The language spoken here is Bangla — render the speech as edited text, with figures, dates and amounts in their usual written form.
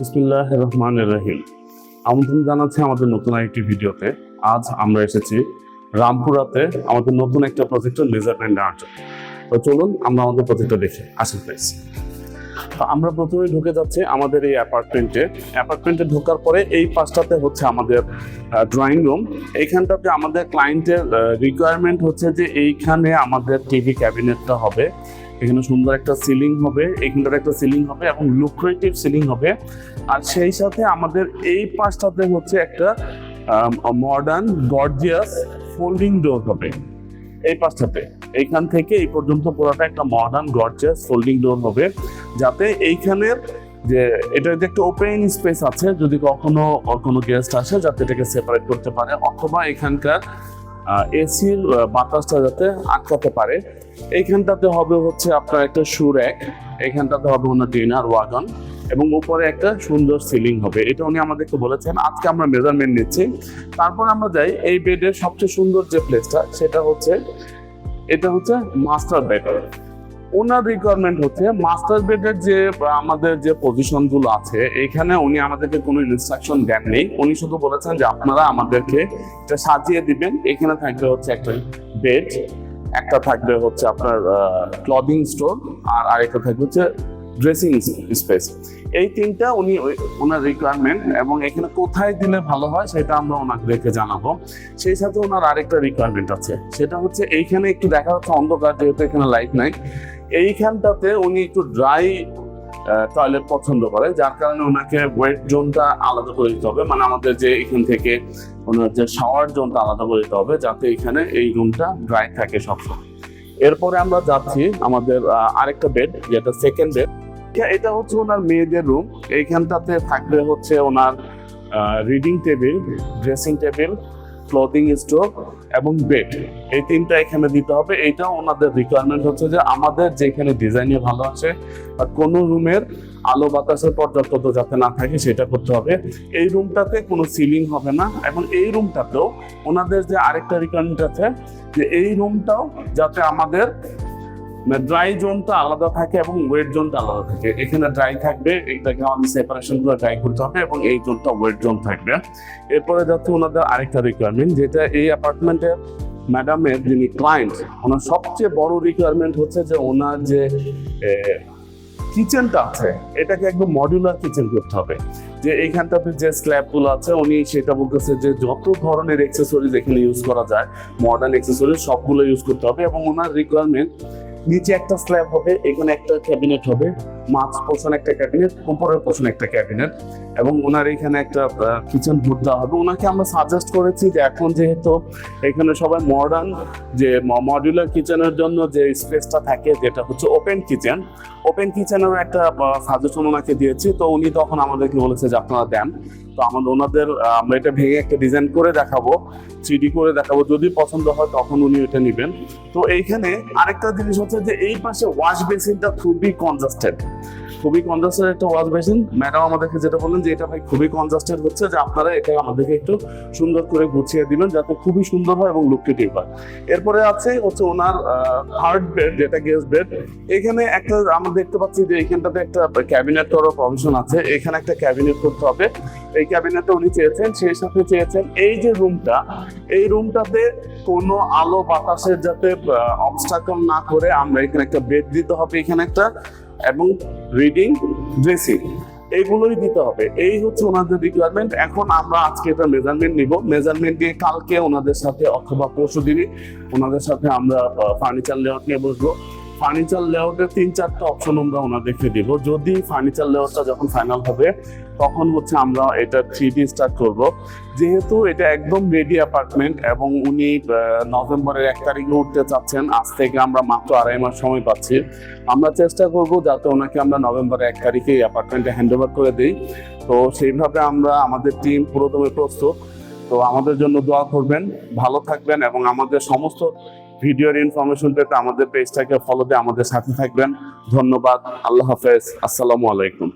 বিসমিল্লাহির রহমানির রহিম। আমন্ত্রণ জানাচ্ছি আমাদের নতুন একটি ভিডিওতে। আজ আমরা এসেছি রামপুরাতে আমাদের নতুন একটা প্রজেক্টের মেজারমেন্ট নেওয়ার জন্য। তো চলুন আমরা আমাদের প্রজেক্টটা দেখি। আসুন প্লিজ। তো আমরা প্রথমে ঢুকে যাচ্ছি আমাদের এই অ্যাপার্টমেন্টে ঢোকার পরে এই পাশটাতে হচ্ছে আমাদের ড্রয়িং রুম। এইখানটাতে আমাদের ক্লায়েন্টের রিকোয়ারমেন্ট হচ্ছে যে এইখানে আমাদের টিভি ক্যাবিনেটটা হবে, এখানে সুন্দর একটা সিলিং হবে, এইখানটার একটা সিলিং হবে এবং লুক্রেটিভ সিলিং হবে। আর সেই সাথে আমাদের এই পাশটাতে হচ্ছে একটা মডার্ন গর্জিয়াস ফোল্ডিং ডোর হবে। এই পাশটাতে এইখান থেকে এই পর্যন্ত পুরোটা একটা মডার্ন গর্জিয়াস ফোল্ডিং ডোর হবে, যাতে এইখানের যে এটা যে একটা ওপেন স্পেস আছে, যদি কখনো কোনো গেস্ট আসে যাতে এটাকে সেপারেট করতে পারে, অথবা এখানকার এসির বাতাসটা যাতে আটকাতে পারে। এইখানটাতে হবে হচ্ছে আপনার একটা শু র্যাক, এইখানটাতে হবে ওনার ডিনার ওয়াগন এবং উপরে একটা সুন্দর সিলিং হবে। এটা উনি আমাদেরকে বলেছেন। আজকে আমরা মেজারমেন্ট নিচ্ছি, তারপর আমরা যাই এই বেডের সবচেয়ে সুন্দর যে প্লেসটা, সেটা হচ্ছে এটা হচ্ছে মাস্টার বেড। ওনার রিকোয়ারমেন্ট হচ্ছে মাস্টার বেডের যে আমাদের যে পজিশন গুলো আছে, এখানে উনি আমাদেরকে কোনো ইনস্ট্রাকশন দেননি। উনি শুধু বলেছেন যে আপনারা আমাদেরকে এটা সাজিয়ে দিবেন। এখানে থাকবে হচ্ছে একটা বেড, একটা থাকবে হচ্ছে আপনার ক্লদিং স্টোর, আর আরেকটা থাকবে হচ্ছে ড্রেসিং স্পেস। এই তিনটা উনি ওনার রিকোয়ারমেন্ট, এবং এখানে কোথায় দিলে ভালো হয় সেটা আমরা ওনাদেরকে জানাবো। সেই সাথে ওনার আরেকটা রিকোয়ারমেন্ট আছে, সেটা হচ্ছে এইখানে একটু দেখা যাচ্ছে অন্ধকার, যেহেতু এখানে লাইট নাই। এইখানটাতে উনি একটু ড্রাই টয়লেট পছন্দ করে, যার কারণে ওনাকে ওয়েট জোনটা আলাদা করে দিতে হবে। মানে আমাদের যে এখান থেকে ওনার যে শাওয়ার জোনটা আলাদা করে দিতে হবে, যাতে এখানে এই রুমটা ড্রাই থাকে সবসময়। এরপরে আমরা যাচ্ছি আমাদের আরেকটা বেড, যেটা সেকেন্ড বেড। এটা হচ্ছে ওনার মেয়েদের রুম। এইখানটাতে থাকবে হচ্ছে ওনার reading table, dressing table, clothing store এবং বেড। এই তিনটা এখানে দিতে হবে। এইটা ওনাদের রিকোয়ারমেন্ট হচ্ছে যে আমাদের যেখানে ডিজাইনে ভালো আছে আর কোনো রুমের আলো বাতাসের পর্যাপ্ত যাতে না থাকে সেটা করতে হবে। এই রুমটাতে কোনো সিলিং হবে না, এবং এই রুমটাতেও ওনাদের যে আরেকটা রিকোয়ারমেন্ট আছে যে এই রুমটাও যাতে আমাদের ড্রাই জোনটা আলাদা থাকে এবং ওয়েট জোনটা আলাদা থাকে। এখানে ড্রাই থাকবে, এটাকে আমাদের সেপারেশন করে ড্রাই করতে হবে, এবং এই জোনটা ওয়েট জোন থাকবে। এরপরে যাচ্ছে ওনাদের আরেকটা রিকোয়ারমেন্ট, যেটা এই অ্যাপার্টমেন্টের ম্যাডামের যিনি ক্লায়েন্ট, ওনার সবচেয়ে বড় রিকোয়ারমেন্ট হচ্ছে যে ওনার যে কিচেনটা আছে এটাকে একদম মডিউলার কিচেন করতে হবে। যে এইখানটাতে যে স্ল্যাবগুলো আছে উনি সেটা বলতেছে যে যত ধরনের অ্যাক্সেসরিজ এখানে ইউজ করা যায়, মডার্ন অ্যাক্সেসরিজ সবগুলো ইউজ করতে হবে। এবং ওনার রিকোয়ারমেন্ট নিচে একটা স্ল্যাব হবে, এখানে একটা ক্যাবিনেট হবে, মাঝ পোর্শন একটা ক্যাবিনেট, উপরের পোর্শন একটা ক্যাবিনেট, এবং ওনার এখানে একটা কিচেন বুথ দেওয়া হবে। ওনাকে আমরা সাজেস্ট করেছি যে এখন যেহেতু এখানে সবাই মডার্ন যে মডিউলার কিচেনের জন্য যে স্পেসটা থাকে, যেটা হচ্ছে ওপেন কিচেনের একটা সাজেশন ওনাকে দিয়েছি। তো উনি তখন আমাদেরকে বলেছে যে আপনারা দেন। তো আমরা এটা ভেঙে একটা ডিজাইন করে দেখাবো, 3D করে দেখাবো, যদি পছন্দ হয় তখন উনি এটা নেবেন। তো এইখানে আরেকটা জিনিস হচ্ছে যে এই পাশে ওয়াশ বেসিনটা খুবই কনজাস্টেড একটা ওয়াশ বেসিন। ম্যাডাম আমাদেরকে যেটা বললেন যে এটা ভাই খুবই কনজাস্টেড হচ্ছে, যে আপনারা এটা আমাদেরকে একটু সুন্দর করে গুছিয়ে দিবেন যাতে খুবই সুন্দর হয় এবং লুকেটিভ হয়। এরপরে আছে হচ্ছে ওনার থার্ড বেড, যেটা গেস্ট বেড। এখানে একটা আমরা দেখতে পাচ্ছি যে এইখানটাতে একটা ক্যাবিনেট করার প্রভিশন আছে, এখানে একটা ক্যাবিনেট করতে হবে। এই ক্যাবিনেটটা উনি চেয়েছেন, সেই সাথে চেয়েছেন এই যে এই রুমটাতে কোনো আলো বাতাসের যাতে অবস্ট্রাকল না করে আমরা এখানে একটা বেড দিতে হবে, এখানে একটা, এবং রিডিং, ড্রেসিং, এইগুলোই দিতে হবে। এই হচ্ছে ওনাদের রিকোয়ারমেন্ট। এখন আমরা আজকে এটা মেজারমেন্ট নিব। মেজারমেন্ট দিয়ে কালকে ওনাদের সাথে অথবা পরশু দিনই ওনাদের সাথে আমরা ফার্নিচার লেআউট নিয়ে বসবো। ফার্নিচার লেআউটের 3-4টা অপশন আমরা ওনাদেরকে দিব। যদি ফার্নিচার লেআউটটা যখন ফাইনাল হবে তখন হচ্ছে আমরা এটা 3D স্টার্ট করব। যেহেতু এটা একদম রেডি অ্যাপার্টমেন্ট এবং উনি নভেম্বরের 1 তারিখে উঠতে চাচ্ছেন, আজ থেকে আমরা মাত্র 2.5 মাস সময় পাচ্ছি। আমরা চেষ্টা করব যাতে ওনাকে আমরা নভেম্বরের 1 তারিখে এই অ্যাপার্টমেন্টে হ্যান্ড ওভার করে দিই। তো সেইভাবে আমাদের টিম পুরোদমে প্রস্তুত। তো আমাদের জন্য দোয়া করবেন, ভালো থাকবেন, এবং আমাদের সমস্ত ভিডিওর ইনফরমেশন পেতে আমাদের পেজটাকে ফলো দিয়ে আমাদের সাথে থাকবেন। ধন্যবাদ। আল্লাহ হাফেজ। আসসালামু আলাইকুম।